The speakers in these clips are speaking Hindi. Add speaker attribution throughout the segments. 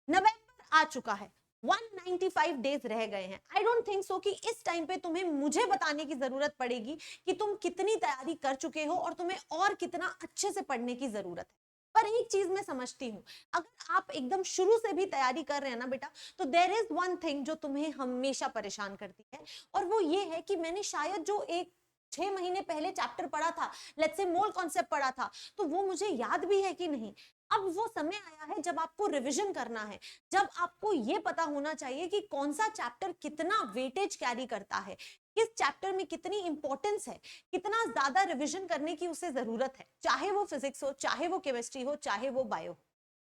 Speaker 1: नवंबर आ चुका है, 195 डेज रह गए हैं। आई डोंट थिंक सो कि इस टाइम पे तुम्हें मुझे बताने की जरूरत पड़ेगी कि तुम कितनी तैयारी कर चुके हो और तुम्हें और कितना अच्छे से पढ़ने की जरूरत है। पर एक चीज मैं समझती हूँ, अगर आप एकदम शुरू से भी तैयारी कर रहे हैं ना बेटा, तो देयर इज वन थिंग जो तुम्हें हमेशा परेशान करती है, और वो ये है कि मैंने शायद जो एक 6 महीने पहले चैप्टर पढ़ा था, लेट्स से मोल कॉन्सेप्ट पढ़ा था, तो वो मुझे याद भी है कि नहीं। अब वो समय आया है जब आपको रिवीजन करना है, जब आपको ये पता होना चाहिए कि कौन सा चैप्टर कितना वेटेज कैरी करता है, किस चैप्टर में कितनी इंपॉर्टेंस है, कितना ज्यादा रिवीजन करने की उसे जरूरत है, चाहे वो फिजिक्स हो, चाहे वो केमिस्ट्री हो, चाहे वो बायो।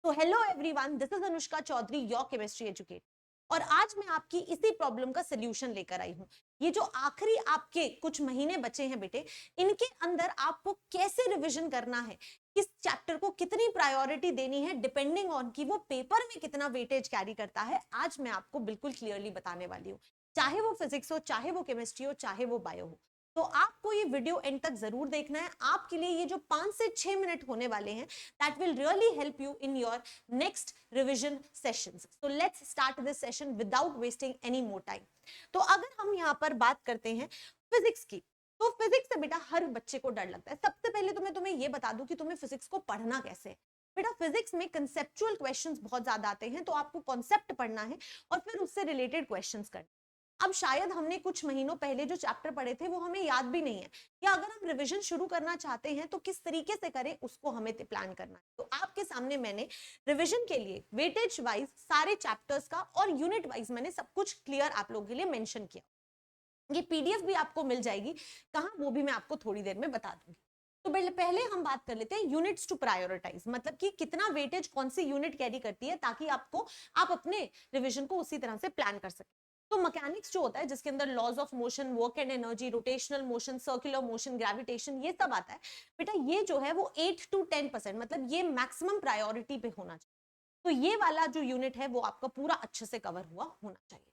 Speaker 1: तो hello everyone, this is Anushka Chaudhary, your chemistry educator, और आज मैं आपकी इसी प्रॉब्लम का सलूशन लेकर आई हूँ। ये जो आखिरी आपके कुछ महीने बचे हैं बेटे, इनके अंदर आपको कैसे रिवीजन करना है, किस चैप्टर को कितनी प्रायोरिटी देनी है, डिपेंडिंग ऑन कि वो पेपर में कितना वेटेज कैरी करता है, आज मैं आपको बिल्कुल क्लियरली बताने वाली हूँ। चाहे वो फिजिक्स हो, चाहे वो केमिस्ट्री हो, चाहे वो बायो हो, तो आपको ये वीडियो एंड तक जरूर देखना है। आपके लिए ये जो 5 से 6 मिनट होने वाले हैं, that will really help you in your next revision sessions. So let's start this session without wasting any more time. तो अगर हम यहाँ पर बात करते हैं फिजिक्स की, तो फिजिक्स से बेटा हर बच्चे को डर लगता है। सबसे पहले तो मैं तुम्हें ये बता दूं कि तुम्हें फिजिक्स को पढ़ना कैसे है। बेटा फिजिक्स में कंसेप्चुअल क्वेश्चंस बहुत ज्यादा आते हैं, तो आपको कॉन्सेप्ट पढ़ना है और फिर उससे रिलेटेड क्वेश्चंस करना। अब शायद हमने कुछ महीनों पहले जो चैप्टर पढ़े थे वो हमें याद भी नहीं है, या अगर हम रिवीजन शुरू करना चाहते हैं तो किस तरीके से करें उसको हमें प्लान करना है। तो आपके सामने मैंने रिवीजन के लिए वेटेज वाइज सारे चैप्टर्स का और यूनिट वाइज मैंने सब कुछ क्लियर आप लोगों के लिए मेंशन किया। ये पीडीएफ भी आपको मिल जाएगी, कहां वो भी मैं आपको थोड़ी देर में बता दूंगी। तो पहले हम बात कर लेते हैं यूनिट्स टू प्रायोरिटाइज, मतलब कि कितना वेटेज कौन सी यूनिट कैरी करती है, ताकि आप अपने रिवीजन को उसी तरह से प्लान कर सकें। तो मैकेनिक्स जो होता है, जिसके अंदर laws of motion, work and energy, rotational motion, circular motion, gravitation, ये सब आता है बेटा, ये जो है वो 8 to 10%, मतलब ये मैक्सिमम प्रायोरिटी पे होना चाहिए। तो ये वाला जो यूनिट है वो आपका पूरा अच्छे से कवर हुआ होना चाहिए।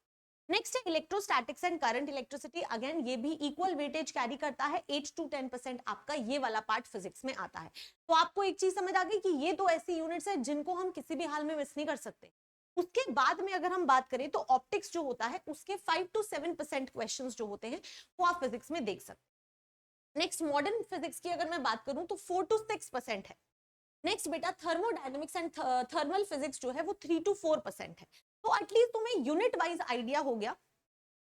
Speaker 1: नेक्स्ट है electrostatics and current electricity. Again ये भी इक्वल वेटेज कैरी करता है, 8 to 10% आपका ये वाला पार्ट फिजिक्स में आता है। तो आपको एक चीज समझ आ गई कि ये दो ऐसी यूनिट्स है जिनको हम किसी भी हाल में मिस नहीं कर सकते। उसके बाद में अगर हम बात करें तो ऑप्टिक्स जो होता है उसके 5 to 7% क्वेश्चंस जो होते हैं वो आप फिजिक्स में देख सकते हैं। नेक्स्ट मॉडर्न फिजिक्स की अगर मैं बात करूं तो 4 to 6% है। नेक्स्ट बेटा थर्मोडायनेमिक्स एंड थर्मल फिजिक्स जो है वो 3 to 4% है। तो एटलीस्ट तुम्हें यूनिट वाइज आइडिया हो गया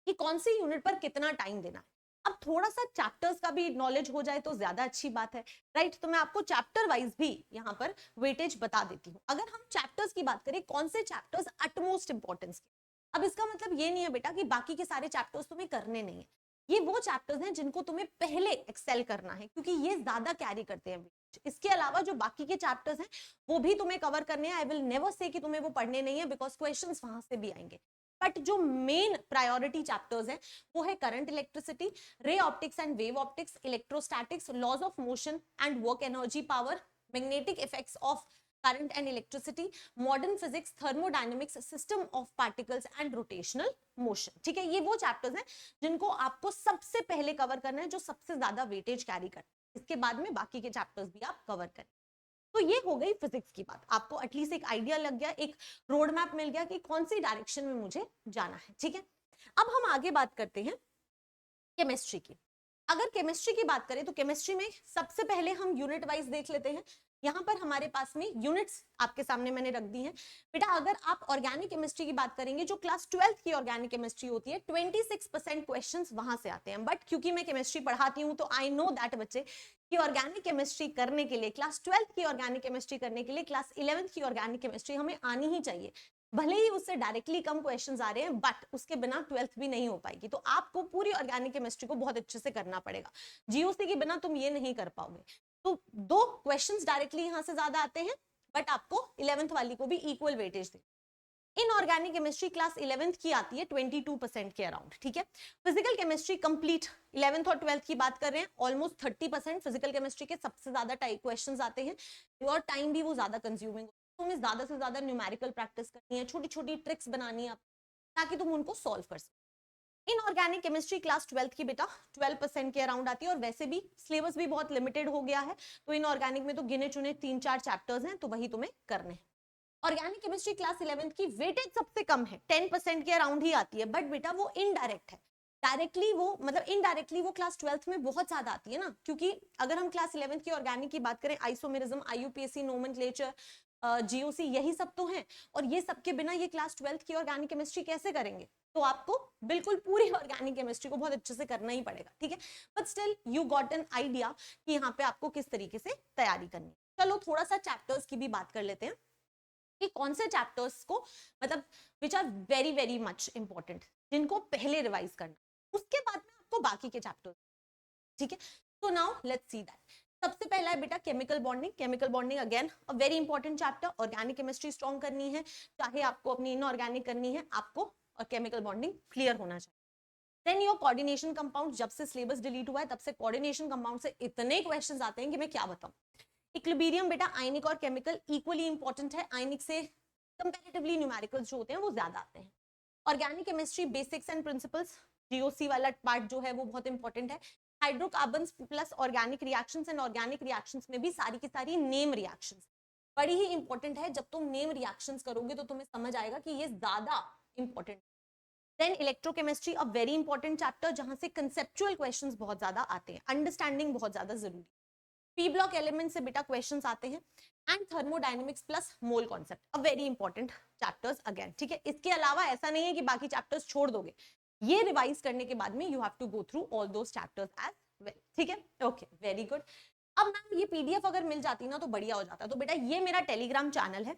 Speaker 1: कि कौन सी यूनिट पर कितना टाइम देना है। अब थोड़ा सा चैप्टर्स का भी नॉलेज हो जाए तो ज्यादा अच्छी बात है, राइट। तो मैं आपको चैप्टर वाइज भी यहाँ पर वेटेज बता देती हूँ। अगर हम चैप्टर्स की बात करें, कौन से चैप्टर्स अटमोस्ट इंपॉर्टेंस के, अब इसका मतलब ये नहीं है बेटा कि बाकी के सारे चैप्टर्स तुम्हें करने नहीं है। ये वो चैप्टर्स हैं जिनको तुम्हें पहले एक्सेल करना है, क्योंकि ये ज्यादा कैरी करते हैं। इसके अलावा जो बाकी के चैप्टर्स हैं वो भी तुम्हें कवर करने हैं। आई विल नेवर से कि तुम्हें वो पढ़ने नहीं है, बिकॉज क्वेश्चंस वहां से भी आएंगे। बट जो मेन प्रायोरिटी चैप्टर्स हैं वो है current electricity, ray optics and wave optics, electrostatics, laws of motion and work energy power, magnetic effects of current and electricity, modern physics, thermodynamics, system of particles and rotational motion। ठीक है, ये वो चैप्टर्स हैं जिनको आपको सबसे पहले कवर करना है, जो सबसे ज्यादा वेटेज कैरी करते हैं। इसके बाद में बाकी के चैप्टर्स भी आप कवर करें। तो ये हो गई फिजिक्स की बात, आपको एटलीस्ट एक आइडिया लग गया, एक रोड मैप मिल गया कि कौन सी डायरेक्शन में मुझे जाना है। ठीक है, अब हम आगे बात करते हैं केमिस्ट्री की। अगर केमिस्ट्री की बात करें तो केमिस्ट्री में सबसे पहले हम यूनिट वाइज देख लेते हैं। यहाँ पर हमारे पास में यूनिट्स आपके सामने मैंने रख दी हैं। बेटा अगर आप ऑर्गेनिक केमिस्ट्री की बात करेंगे, जो क्लास 12th की ऑर्गेनिक केमिस्ट्री होती है, 26% क्वेश्चंस वहां से आते हैं। बट क्योंकि मैं केमिस्ट्री पढ़ाती हूँ तो आई नो दैट बच्चे कि ऑर्गेनिक केमिस्ट्री करने के लिए, क्लास 12th की ऑर्गेनिक केमिस्ट्री करने के लिए क्लास 11th की ऑर्गेनिक केमिस्ट्री हमें आनी ही चाहिए। भले ही उससे डायरेक्टली कम क्वेश्चंस आ रहे हैं, बट उसके बिना 12th भी नहीं हो पाएगी। तो आपको पूरी ऑर्गेनिक केमिस्ट्री को बहुत अच्छे से करना पड़ेगा, जीओसी के बिना तुम ये नहीं कर पाओगे। तो दो क्वेश्चंस डायरेक्टली यहां से ज्यादा आते हैं, बट आपको 11th वाली को भी इक्वल वेटेज दे। इनऑर्गेनिक केमिस्ट्री क्लास 11th की आती है 22% के अराउंड। ठीक है, फिजिकल केमिस्ट्री कंप्लीट 11th और 12th की बात कर रहे हैं, ऑलमोस्ट 30% फिजिकल केमिस्ट्री के सबसे ज्यादा टाइप क्वेश्चंस आते हैं, और टाइम भी वो ज्यादा कंज्यूमिंग। तुम्हें ज्यादा से ज्यादा न्यूमेरिकल प्रैक्टिस करनी है, छोटी छोटी ट्रिक्स बनानी है ताकि तुम उनको सॉल्व कर सको। इनऑर्गेनिक केमिस्ट्री क्लास 12th की बेटा 12% के अराउंड आती है, और वैसे भी सिलेबस भी बहुत लिमिटेड हो गया है, तो इनऑर्गेनिक में तो गिने चुने 3-4 चैप्टर्स हैं, तो वही तुम्हें करने हैं। ऑर्गेनिक केमिस्ट्री क्लास 11th की वेटेज सबसे कम है, 10% के अराउंड ही आती है, बट बेटा वो इनडायरेक्ट है। डायरेक्टली वो मतलब इनडायरेक्टली वो क्लास 12th में बहुत ज्यादा आती है ना, क्योंकि अगर हम क्लास 11th की ऑर्गेनिक की बात करें, आइसोमेरिज्म, आईयूपीएसी, नोमेनक्लेचर, जीओसी, यही सब तो हैं, और ये सब के बिना ये क्लास 12th की ऑर्गेनिक केमिस्ट्री कैसे करेंगे? तो आपको बिल्कुल पूरी ऑर्गेनिक केमिस्ट्री को बहुत अच्छे से करना ही पड़ेगा, ठीक है। But still you got an idea कि यहाँ पे आपको किस तरीके से तैयारी करनी है। चलो थोड़ा सा चैप्टर्स की भी बात कर लेते हैं कि कौन से चैप्टर्स को मतलब which are very very much important, जिनको पहले रिवाइज करना, उसके बाद में आपको बाकी के चैप्टर्स, ठीक है। तो नाउ लेट्स सी दैट। सबसे पहला है बेटा chemical bonding. Chemical bonding again a very important chapter. Organic chemistry strong करनी है, चाहे आपको अपनी इनऑर्गेनिक करनी है, आपको और केमिकल बॉन्डिंग क्लियर होना चाहिए। देन योर कोऑर्डिनेशन कंपाउंड, जब से सिलेबस डिलीट हुआ है तब से कोऑर्डिनेशन कंपाउंड से इतने क्वेश्चंस आते हैं कि मैं क्या बताऊं। इक्विलिब्रियम बेटा आयनिक और केमिकल इक्वली इंपॉर्टेंट है, आयनिक से कंपैरेटिवली न्यूमेरिकल्स जो होते हैं वो ज्यादा आते हैं। Organic chemistry basics and principles, GOC वाला पार्ट जो है वो बहुत इंपॉर्टेंट है। Hydrocarbons plus organic reactions, and organic reactions में भी सारी की सारी नेम रिएक्शंस बड़ी ही इंपॉर्टेंट है। जब तुम नेम रिएक्शंस करोगे तो तुम्हें समझ आएगा कि ये ज्यादा important. Then electrochemistry a very important chapter, जहां से कंसेप्चुअल क्वेश्चंस बहुत ज्यादा आते हैं, अंडरस्टैंडिंग बहुत ज्यादा जरूरी। पी ब्लॉक एलिमेंट से बेटा क्वेश्चंस आते हैं। And thermodynamics plus mole concept a very important chapters again, ठीक है। इसके अलावा ऐसा नहीं है कि बाकी चैप्टर्स छोड़ दोगे, ये रिवाइज करने के बाद में you have to go through all those chapters as well, ठीक है। Okay very good. अब मैम ये पीडीएफ अगर मिल जाती ना तो बढ़िया हो जाता। तो बेटा ये मेरा टेलीग्राम चैनल है,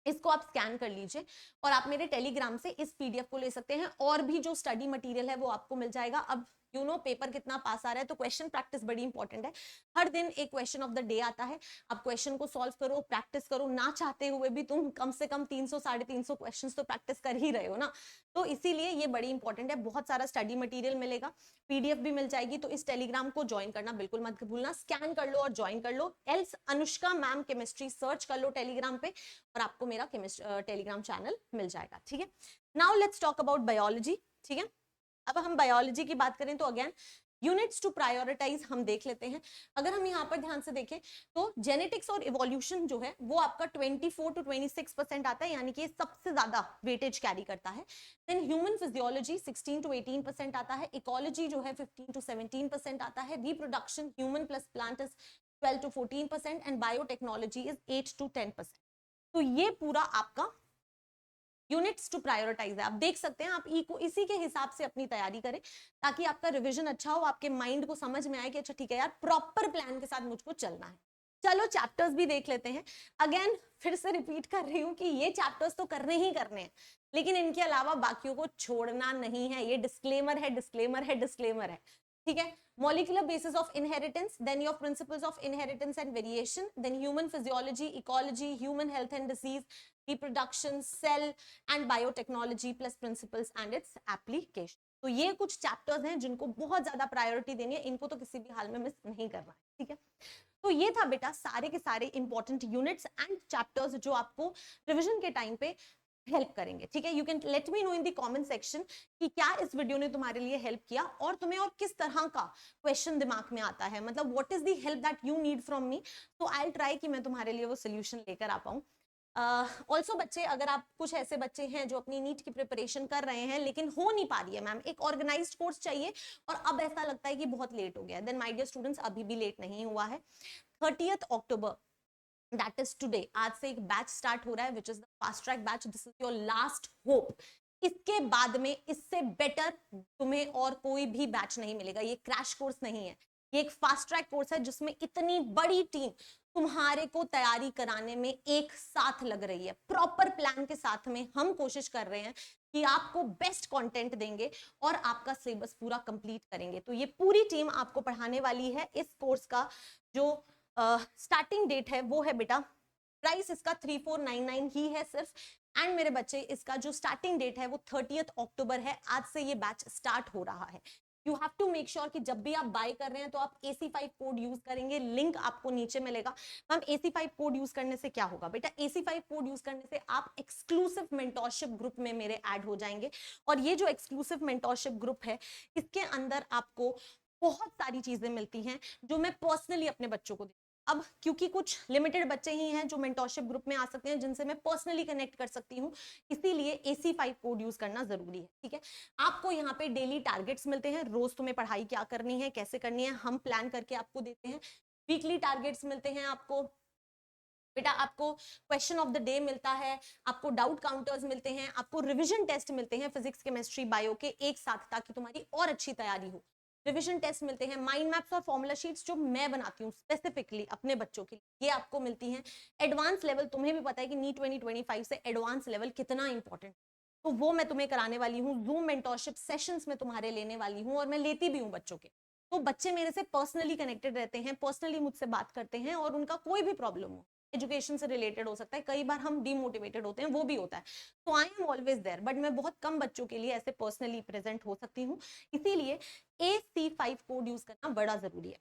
Speaker 1: इसको आप स्कैन कर लीजिए और आप मेरे टेलीग्राम से इस पीडीएफ को ले सकते हैं, और भी जो स्टडी मटेरियल है वो आपको मिल जाएगा। अब यू नो पेपर कितना पास आ रहा है, तो क्वेश्चन प्रैक्टिस बड़ी इंपॉर्टेंट है। हर दिन एक क्वेश्चन ऑफ द डे आता है, आप क्वेश्चन को सॉल्व करो, प्रैक्टिस करो, ना चाहते हुए भी तुम कम से कम 300 350 क्वेश्चंस तो प्रैक्टिस कर ही रहे हो ना। तो इसीलिए ये बड़ी इंपॉर्टेंट है। बहुत सारा स्टडी मटेरियल मिलेगा, पीडीएफ भी मिल जाएगी। तो इस टेलीग्राम को ज्वाइन करना बिल्कुल मत भूलना, स्कैन कर लो और ज्वाइन कर लो। Else Anushka ma'am chemistry search कर लो टेलीग्राम पे और आपको मेरा टेलीग्राम चैनल मिल जाएगा, ठीक है। Now let's talk about biology, ठीक है। अब हम बायोलॉजी की बात करें तो अगेन यूनिट्स टू प्रायोरिटाइज हम देख लेते हैं। अगर हम यहाँ पर ध्यान से देखें तो जेनेटिक्स और इवोल्यूशन जो है वो आपका 24 to 26% आता है, यानी कि सबसे ज्यादा वेटेज कैरी करता है। देन ह्यूमन फिजियोलॉजी 16 to 18% आता है। इकोलॉजी जो है 15 to 17% आता है। Reproduction human plus plant is 12 to 14% and biotechnology is 8 to 10%। तो ये पूरा आपका यूनिट्स टू प्रायोरिटाइज है। आप देख सकते हैं, आप इसी के हिसाब से अपनी तैयारी करें ताकि आपका रिवीजन अच्छा हो, आपके माइंड को समझ में आए कि अच्छा ठीक है यार, प्रॉपर प्लान के साथ मुझको चलना है। चलो चैप्टर्स भी देख लेते हैं। अगेन फिर से रिपीट कर रही हूँ कि ये चैप्टर्स तो करने ही करने हैं, लेकिन इनके अलावा बाकियों को छोड़ना नहीं है। ये डिस्क्लेमर है, डिस्क्लेमर है, डिस्क्लेमर है, ठीक है। Molecular basis of inheritance, then your principles of inheritance and variation, then human physiology, ecology, human health and disease, reproduction, cell and biotechnology plus principles and its application। तो ये कुछ चैप्टर्स हैं जिनको बहुत ज्यादा प्रायोरिटी देनी है, इनको तो किसी भी हाल में मिस नहीं करना है, ठीक है। तो ये था बेटा सारे के सारे इंपॉर्टेंट यूनिट्स एंड चैप्टर्स जो आपको रिवीजन के टाइम पे हेल्प करेंगे, ठीक है। You can let me know in the comment section कि क्या इस वीडियो ने तुम्हारे लिए हेल्प किया और तुम्हें और किस तरह का क्वेश्चन दिमाग में आता है, मतलब what is the help that you need from me. तो आई विल ट्राई कि मैं तुम्हारे लिए वो सोल्यूशन लेकर आ पाऊँ। ऑल्सो बच्चे, अगर आप कुछ ऐसे बच्चे हैं जो अपनी नीट की प्रिपरेशन कर रहे हैं लेकिन हो नहीं पा रही है मैम, एक ऑर्गेनाइज्ड कोर्स चाहिए और अब ऐसा लगता है कि बहुत लेट हो गया, देन माय डियर स्टूडेंट्स अभी भी लेट नहीं हुआ है। 30th October, that is today, आज से एक बैच स्टार्ट हो रहा है which is the fast track batch. This is your last hope. इसके बाद में इससे बेटर तुम्हें और कोई भी बैच नहीं मिलेगा। ये क्रैश कोर्स नहीं है, ये एक फास्ट ट्रैक कोर्स है जिसमें इतनी बड़ी टीम तुम्हारे को तैयारी कराने में एक साथ लग रही है। प्रॉपर प्लान के साथ में हम कोशिश कर रहे हैं कि आपको बेस्ट कंटेंट देंगे और आपका सिलेबस पूरा कंप्लीट करेंगे। तो ये पूरी टीम आपको पढ़ाने वाली है। इस कोर्स का जो स्टार्टिंग डेट है वो है बेटा, प्राइस इसका 3499 ही है सिर्फ, एंड मेरे बच्चे इसका जो स्टार्टिंग डेट है वो 30th October है। आज से ये बैच स्टार्ट हो रहा है। You have to make sure कि जब भी आप बाय कर रहे हैं तो आप AC5 कोड यूज करेंगे। लिंक आपको नीचे मिलेगा। मैम AC5 कोड यूज करने से क्या होगा? बेटा AC5 कोड यूज करने से आप एक्सक्लूसिव मेंटोरशिप ग्रुप में मेरे ऐड हो जाएंगे, और ये जो एक्सक्लूसिव मेंटोरशिप ग्रुप है इसके अंदर आपको बहुत सारी चीजें मिलती हैं जो मैं पर्सनली अपने बच्चों को अब क्योंकि कुछ लिमिटेड बच्चे ही हैं जो मेंटोरशिप ग्रुप में आ सकते हैं, जिनसे मैं पर्सनली कनेक्ट कर सकती हूँ, इसीलिए AC5 कोड यूज करना जरूरी है, ठीक है। आपको यहाँ पे डेली टारगेट्स मिलते हैं, रोज तुम्हें पढ़ाई क्या करनी है, कैसे करनी है, हम प्लान करके आपको देते हैं। वीकली टारगेट्स मिलते हैं आपको, बेटा आपको क्वेश्चन ऑफ द डे मिलता है, आपको डाउट काउंटर्स मिलते हैं, आपको रिवीजन टेस्ट मिलते हैं फिजिक्स केमिस्ट्री बायो के एक साथ, ताकि तुम्हारी और अच्छी तैयारी हो। रिवीजन टेस्ट मिलते हैं, माइंड मैप्स और फॉर्मूला शीट्स जो मैं बनाती हूँ स्पेसिफिकली अपने बच्चों के लिए, ये आपको मिलती हैं। एडवांस लेवल, तुम्हें भी पता है कि नीट 2025 से एडवांस लेवल कितना इंपॉर्टेंट, तो वो मैं तुम्हें कराने वाली हूँ। जूम मेंटोरशिप सेशंस में तुम्हारे लेने वाली हूँ, और मैं लेती भी हूँ बच्चों के। तो बच्चे मेरे से पर्सनली कनेक्टेड रहते हैं, पर्सनली मुझसे बात करते हैं, और उनका कोई भी प्रॉब्लम हो, एजुकेशन से रिलेटेड हो सकता है, कई बार हम डिमोटिवेटेड होते हैं, वो भी होता है, तो I am always there, but मैं बहुत कम बच्चों के लिए ऐसे पर्सनली प्रेजेंट हो सकती हूँ, इसीलिए AC5 कोड यूज करना बड़ा जरूरी है।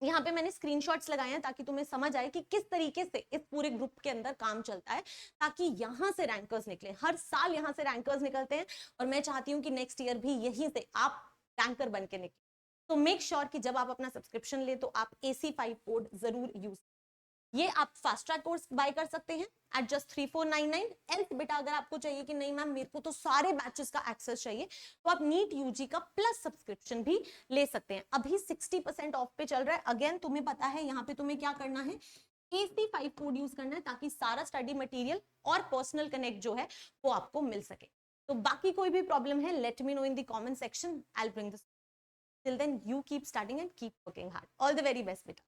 Speaker 1: यहाँ पे मैंने स्क्रीनशॉट्स लगाए हैं ताकि तुम्हें समझ आए कि किस तरीके से इस पूरे ग्रुप के अंदर काम चलता है, ताकि यहाँ से रैंकर्स निकले। हर साल यहाँ से रैंकर्स निकलते हैं, और मैं चाहती हूँ कि नेक्स्ट ईयर भी यहीं से आप रैंकर बन के निकले। तो मेक श्योर कि जब आप अपना सब्सक्रिप्शन ले तो आप AC5 कोड जरूर यूज। ये आप फास्ट ट्रैक कोर्स बाय कर सकते हैं एट जस्ट 3499। एल्स बेटा अगर आपको चाहिए कि नहीं मैम मेरे को तो सारे बैचेस का एक्सेस चाहिए, तो आप नीट यूजी का प्लस सब्सक्रिप्शन भी ले सकते हैं। अभी 60% ऑफ पे चल रहा है। अगेन तुम्हें पता है यहाँ पे तुम्हें क्या करना है, AC5 कोड यूज करना है, ताकि सारा स्टडी मटेरियल और पर्सनल कनेक्ट जो है वो आपको मिल सके। तो बाकी कोई भी प्रॉब्लम है, let me know in the comment section, I will bring this. Till then you keep studying and keep working hard. All the very best बेटा।